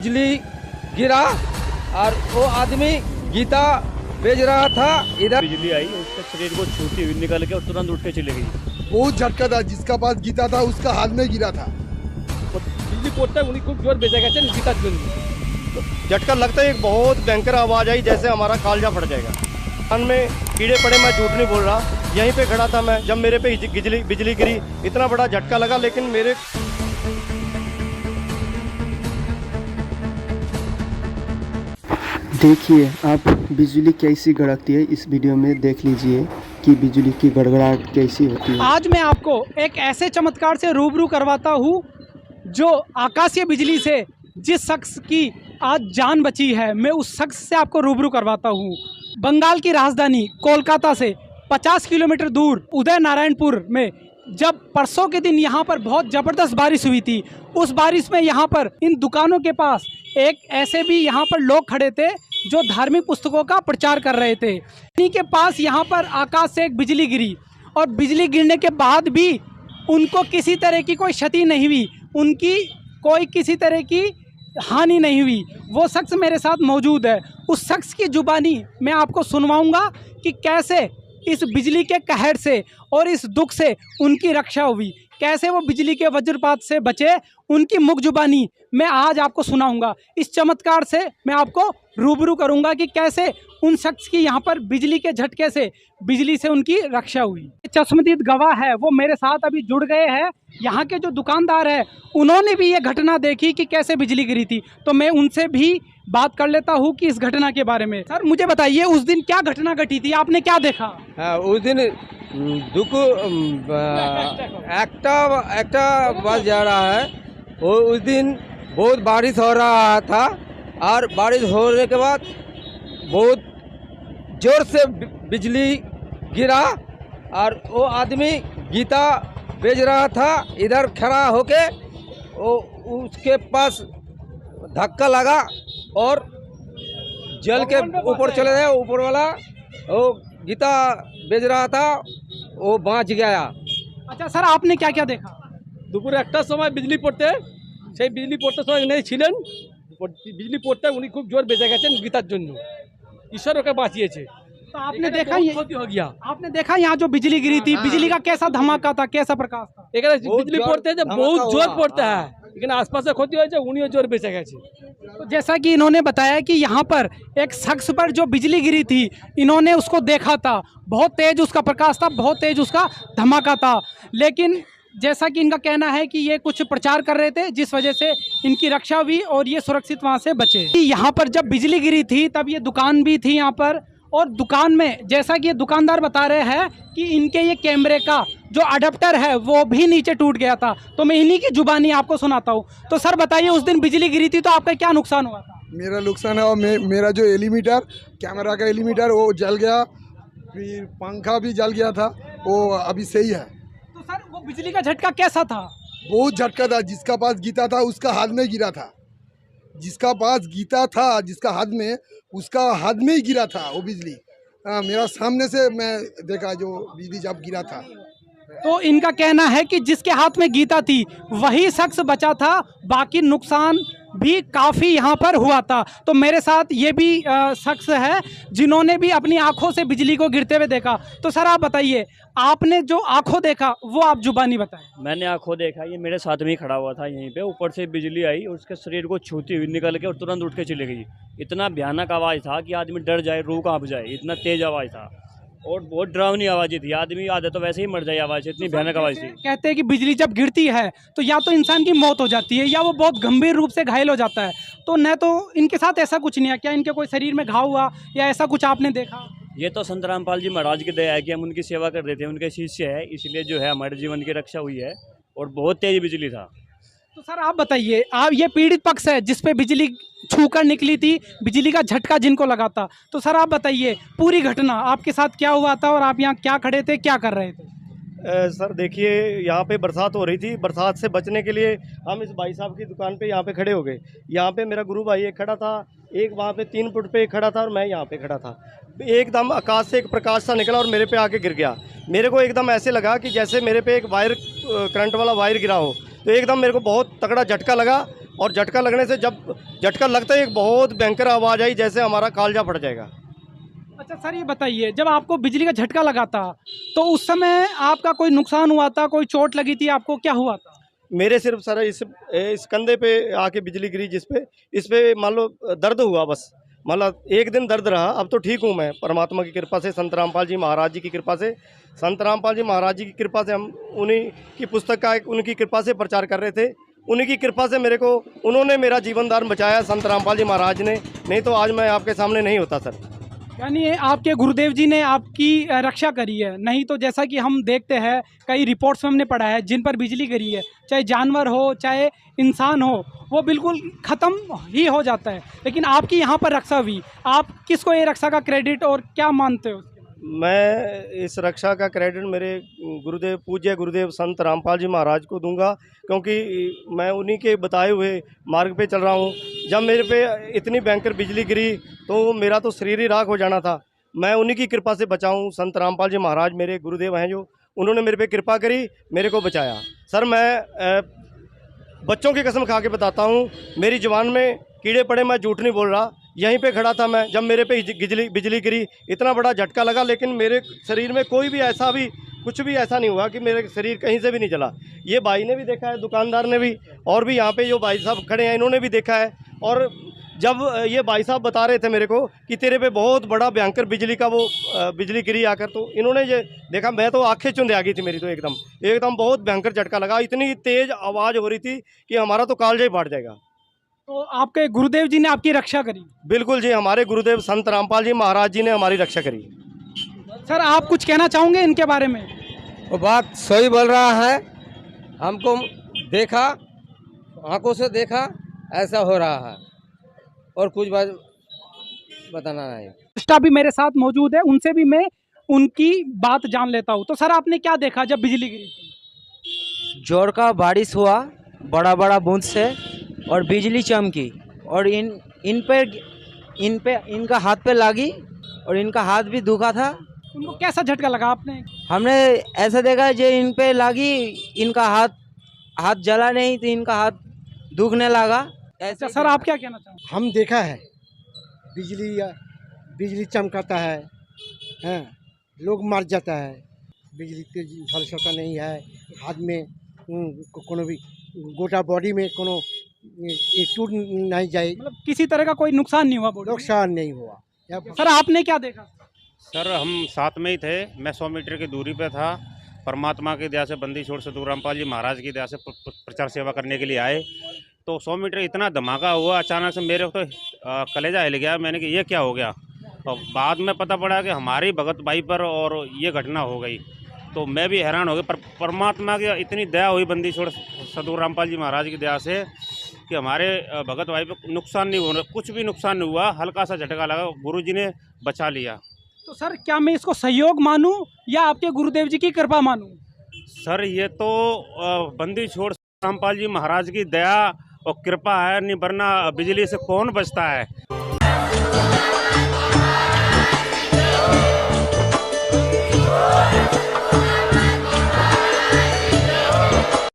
बिजली गिरा और वो आदमी गीता बेच रहा था। इधर बिजली आई, उसके शरीर को छूती हुई निकल के और तुरंत उठ के चली गई। बहुत झटका था, जिसका पास गीता था उसका हाथ में गिरा था। बिजली पड़ता है खूब जोर बेचा गया गीता झटका लगता है, एक बहुत भयंकर आवाज आई, जैसे हमारा कालजा फट जाएगा। कान में कीड़े पड़े, मैं झूठ नहीं बोल रहा। यहीं पे खड़ा था मैं, जब मेरे पे बिजली गिरी, इतना बड़ा झटका लगा। लेकिन मेरे देखिए आप बिजली कैसी गड़कती है, इस वीडियो में देख लीजिए कि बिजली की गड़गड़ाहट कैसी होती है। आज मैं आपको एक ऐसे चमत्कार से रूबरू करवाता हूँ जो आकाशीय बिजली से जिस शख्स की आज जान बची है, मैं उस शख्स से आपको रूबरू करवाता हूँ। बंगाल की राजधानी कोलकाता से 50 किलोमीटर दूर उदय नारायणपुर में जब परसों के दिन यहाँ पर बहुत ज़बरदस्त बारिश हुई थी, उस बारिश में यहाँ पर इन दुकानों के पास एक ऐसे भी यहाँ पर लोग खड़े थे जो धार्मिक पुस्तकों का प्रचार कर रहे थे। इन्हीं के पास यहाँ पर आकाश से एक बिजली गिरी और बिजली गिरने के बाद भी उनको किसी तरह की कोई क्षति नहीं हुई, उनकी कोई किसी तरह की हानि नहीं हुई। वो शख्स मेरे साथ मौजूद है, उस शख्स की जुबानी मैं आपको सुनवाऊंगा कि कैसे इस बिजली के कहर से और इस दुख से उनकी रक्षा हुई, कैसे वो बिजली के वज्रपात से बचे, उनकी मुख जुबानी मैं आज आपको सुनाऊंगा। इस चमत्कार से मैं आपको रूबरू करूंगा कि कैसे उन शख्स की यहाँ पर बिजली के झटके से बिजली से उनकी रक्षा हुई। चश्मदीद गवाह है, वो मेरे साथ अभी जुड़ गए हैं। यहाँ के जो दुकानदार है उन्होंने भी ये घटना देखी कि कैसे बिजली गिरी थी, तो मैं उनसे भी बात कर लेता हूँ कि इस घटना के बारे में। सर मुझे बताइए, उस दिन क्या घटना घटी थी, आपने क्या देखा? उस दिन একটা बस जा रहा है। वो उस दिन बहुत बारिश हो रहा था और बारिश होने के बाद बहुत जोर से बिजली गिरा और वो आदमी गीता बेच रहा था। इधर खड़ा होके वो उसके पास धक्का लगा और जल के ऊपर चले गए। ऊपर वाला वो गीता बेच रहा था, वो बाँच गया। अच्छा सर, आपने क्या क्या देखा? দুপুরে একটার সময় বিজলি পড়তে, সেই বিজলি পড়তে সময় নেই ছিলেন, বিজলি পড়তে উনি খুব জোর বেঁচে গেছেন গীতার জন্য, ঈশ্বর ওকে বাঁচিয়েছে। तो आपने देखा ये ক্ষতি हो गया। आपने देखा यहाँ जो बिजली गिरी थी, बिजली का कैसा धमाका था, कैसा प्रकाश था? এখানে বিজলি পড়তে যে বহুত জোর পড়তে হয়, এখানে আশপাশে ক্ষতি হয়েছে, উনিও জোর বেঁচে গেছে। तो जैसा कि इन्होंने बताया कि यहाँ पर एक शख्स पर जो बिजली गिरी थी, इन्होंने उसको देखा था, बहुत तेज उसका प्रकाश था, बहुत तेज उसका धमाका था। लेकिन जैसा कि इनका कहना है कि ये कुछ प्रचार कर रहे थे जिस वजह से इनकी रक्षा हुई और ये सुरक्षित वहाँ से बचे। यहाँ पर जब बिजली गिरी थी तब ये दुकान भी थी यहाँ पर, और दुकान में जैसा कि ये दुकानदार बता रहे हैं कि इनके ये कैमरे का जो अडेप्टर है वो भी नीचे टूट गया था। तो मैं इन्हीं की जुबानी आपको सुनाता हूँ। तो सर बताइए, उस दिन बिजली गिरी थी तो आपका क्या नुकसान हुआ था? मेरा नुकसान है और मेरा जो एलीमीटर, कैमरा का एलीमीटर वो जल गया, फिर पंखा भी जल गया था, वो अभी सही है। तो सर वो बिजली का झटका कैसा था? बहुत झटका था, जिसका पास गीता था उसका हाथ में गिरा था। जिसका पास गीता था, जिसका हाथ में, उसका हाथ में ही गिरा था वो बिजली। मेरा सामने से मैं देखा जो बिजली जब गिरा था। तो इनका कहना है कि जिसके हाथ में गीता थी वही शख्स बचा था, बाकी नुकसान भी काफ़ी यहाँ पर हुआ था। तो मेरे साथ ये भी शख्स है जिन्होंने भी अपनी आंखों से बिजली को गिरते हुए देखा। तो सर आप बताइए, आपने जो आंखों देखा वो आप जुबानी बताएं। मैंने आंखों देखा, ये मेरे साथ में ही खड़ा हुआ था यहीं पे। ऊपर से बिजली आई, उसके शरीर को छूती हुई निकल के और तुरंत उठ के चली गई। इतना भयानक आवाज़ था कि आदमी डर जाए, रूह कांप जाए, इतना तेज आवाज़ था और बहुत डरावनी आवाज़ थी। आदमी आधा तो वैसे ही मर जाए, आवाज़ इतनी भयानक आवाज़ थी। कहते हैं कि बिजली जब गिरती है तो या तो इंसान की मौत हो जाती है या वो बहुत गंभीर रूप से घायल हो जाता है। तो न तो इनके साथ ऐसा कुछ नहीं है, क्या इनके कोई शरीर में घाव हुआ या ऐसा कुछ आपने देखा? ये तो संत रामपाल जी महाराज की दया है कि हम उनकी सेवा कर रहे थे, उनके शिष्य है, इसलिए जो है हमारे जीवन की रक्षा हुई है। और बहुत तेज बिजली था। तो सर आप बताइए, आप ये पीड़ित पक्ष है जिस पे बिजली छूकर निकली थी, बिजली का झटका जिनको लगा था, तो सर आप बताइए पूरी घटना आपके साथ क्या हुआ था और आप यहाँ क्या खड़े थे, क्या कर रहे थे? सर देखिए, यहाँ पे बरसात हो रही थी। बरसात से बचने के लिए हम इस भाई साहब की दुकान पे यहाँ पे खड़े हो गए। यहाँ पे मेरा गुरु भाई एक खड़ा था, एक वहाँ पे 3 फुट पे खड़ा था और मैं यहाँ पे खड़ा था। एकदम आकाश से एक प्रकाश सा निकला और मेरे पे आके गिर गया। मेरे को एकदम ऐसे लगा कि जैसे मेरे पे एक वायर, करंट वाला वायर गिरा हो। तो एकदम मेरे को बहुत तगड़ा झटका लगा और झटका लगने से जब झटका लगता है एक बहुत भयंकर आवाज़ आई, जैसे हमारा कालजा फट जाएगा। अच्छा सर, ये बताइए, जब आपको बिजली का झटका लगा था तो उस समय आपका कोई नुकसान हुआ था, कोई चोट लगी थी आपको, क्या हुआ था? मेरे सिर्फ सर इस कंधे पे आके बिजली गिरी, इस पे मान लो दर्द हुआ बस, मतलब एक दिन दर्द रहा। अब तो ठीक हूँ मैं, परमात्मा की कृपा से, संत रामपाल जी महाराज जी की कृपा से। संत रामपाल जी महाराज जी की कृपा से हम उन्हीं की पुस्तक का उनकी कृपा से प्रचार कर रहे थे। उन्हीं की कृपा से उन्होंने मेरा जीवन दान बचाया, संत रामपाल जी महाराज ने, नहीं तो आज मैं आपके सामने नहीं होता सर। यानी आपके गुरुदेव जी ने आपकी रक्षा करी है, नहीं तो जैसा कि हम देखते हैं कई रिपोर्ट्स में हमने पढ़ा है जिन पर बिजली गिरी है, चाहे जानवर हो चाहे इंसान हो, वो बिल्कुल ख़त्म ही हो जाता है, लेकिन आपकी यहाँ पर रक्षा हुई। आप किसको ये रक्षा का क्रेडिट और क्या मानते हो? मैं इस रक्षा का क्रेडिट मेरे गुरुदेव, पूज्य गुरुदेव संत रामपाल जी महाराज को दूंगा, क्योंकि मैं उन्हीं के बताए हुए मार्ग पे चल रहा हूँ। जब मेरे पे इतनी भयंकर बिजली गिरी तो मेरा तो शरीर ही राख हो जाना था। मैं उन्हीं की कृपा से बचा हूँ। संत रामपाल जी महाराज मेरे गुरुदेव हैं, जो उन्होंने मेरे पे कृपा करी, मेरे को बचाया। सर मैं बच्चों की कसम खा के बताता हूँ, मेरी जुबान में कीड़े पड़े, मैं झूठ नहीं बोल रहा। यहीं पे खड़ा था मैं, जब मेरे पे बिजली गिरी, इतना बड़ा झटका लगा, लेकिन मेरे शरीर में कोई भी ऐसा भी कुछ भी ऐसा नहीं हुआ कि मेरे शरीर कहीं से भी नहीं जला। ये भाई ने भी देखा है, दुकानदार ने भी, और भी यहाँ पे जो भाई साहब खड़े हैं इन्होंने भी देखा है। और जब ये भाई साहब बता रहे थे मेरे को कि तेरे पे बहुत बड़ा भयंकर बिजली गिरी आकर, तो इन्होंने ये देखा, मैं तो आंखें चुंधे आ गई थी मेरी, तो एकदम बहुत भयंकर झटका लगा। इतनी तेज़ आवाज़ हो रही थी कि हमारा तो कालजा ही फाट जाएगा। तो आपके गुरुदेव जी ने आपकी रक्षा करी? बिल्कुल जी, हमारे गुरुदेव संत रामपाल जी महाराज जी ने हमारी रक्षा करी। सर आप कुछ कहना चाहोगे इनके बारे में? वो बात सही बोल रहा है, हमको देखा, आंखों से देखा, ऐसा हो रहा है, और कुछ बात बताना नहीं। स्टाफ भी मेरे साथ मौजूद है, उनसे भी मैं उनकी बात जान लेता हूँ। तो सर आपने क्या देखा जब बिजली गिरी थी? जोर का बारिश हुआ, बड़ा बड़ा बूंद से, और बिजली चमकी, और इनका हाथ पे लगी, और इनका हाथ भी दुखा था। उनको कैसा झटका लगा आपने? हमने ऐसा देखा जो इन पे लगी, इनका हाथ जला नहीं, तो इनका हाथ दुखने लगा। अच्छा सर आप क्या कहना चाहोगे? हम देखा है बिजली चमकाता है, लोग मर जाता है, बिजली के झलसका नहीं है, हाथ में कोनो भी गोटा बॉडी में कोनो टूट नहीं जाए, मतलब किसी तरह का कोई नुकसान नहीं हुआ? नुकसान नहीं हुआ। सर आपने क्या देखा? सर हम साथ में ही थे, मैं 100 मीटर की दूरी पे था। परमात्मा की दया से, बंदी छोड़ सतगुरु रामपाल जी महाराज की दया से प्रचार सेवा करने के लिए आए, तो 100 मीटर इतना धमाका हुआ, अचानक से मेरे को तो कलेजा हिल गया। मैंने कहा ये क्या हो गया, और बाद में पता पड़ा कि हमारी भगत भाई पर और ये घटना हो गई। तो मैं भी हैरान हो गया, पर परमात्मा की इतनी दया हुई, बंदी छोड़ सतगुरु रामपाल जी महाराज की दया से, कि हमारे भगत भाई पर नुकसान नहीं हो रहा, कुछ भी नुकसान नहीं हुआ। हल्का सा झटका लगा, गुरुजी ने बचा लिया। तो सर क्या मैं इसको सहयोग मानूं या आपके गुरुदेव जी की कृपा मानूं? सर ये तो बंदी छोड़ रामपाल जी महाराज की दया और कृपा है, नहीं वरना बिजली से कौन बचता है।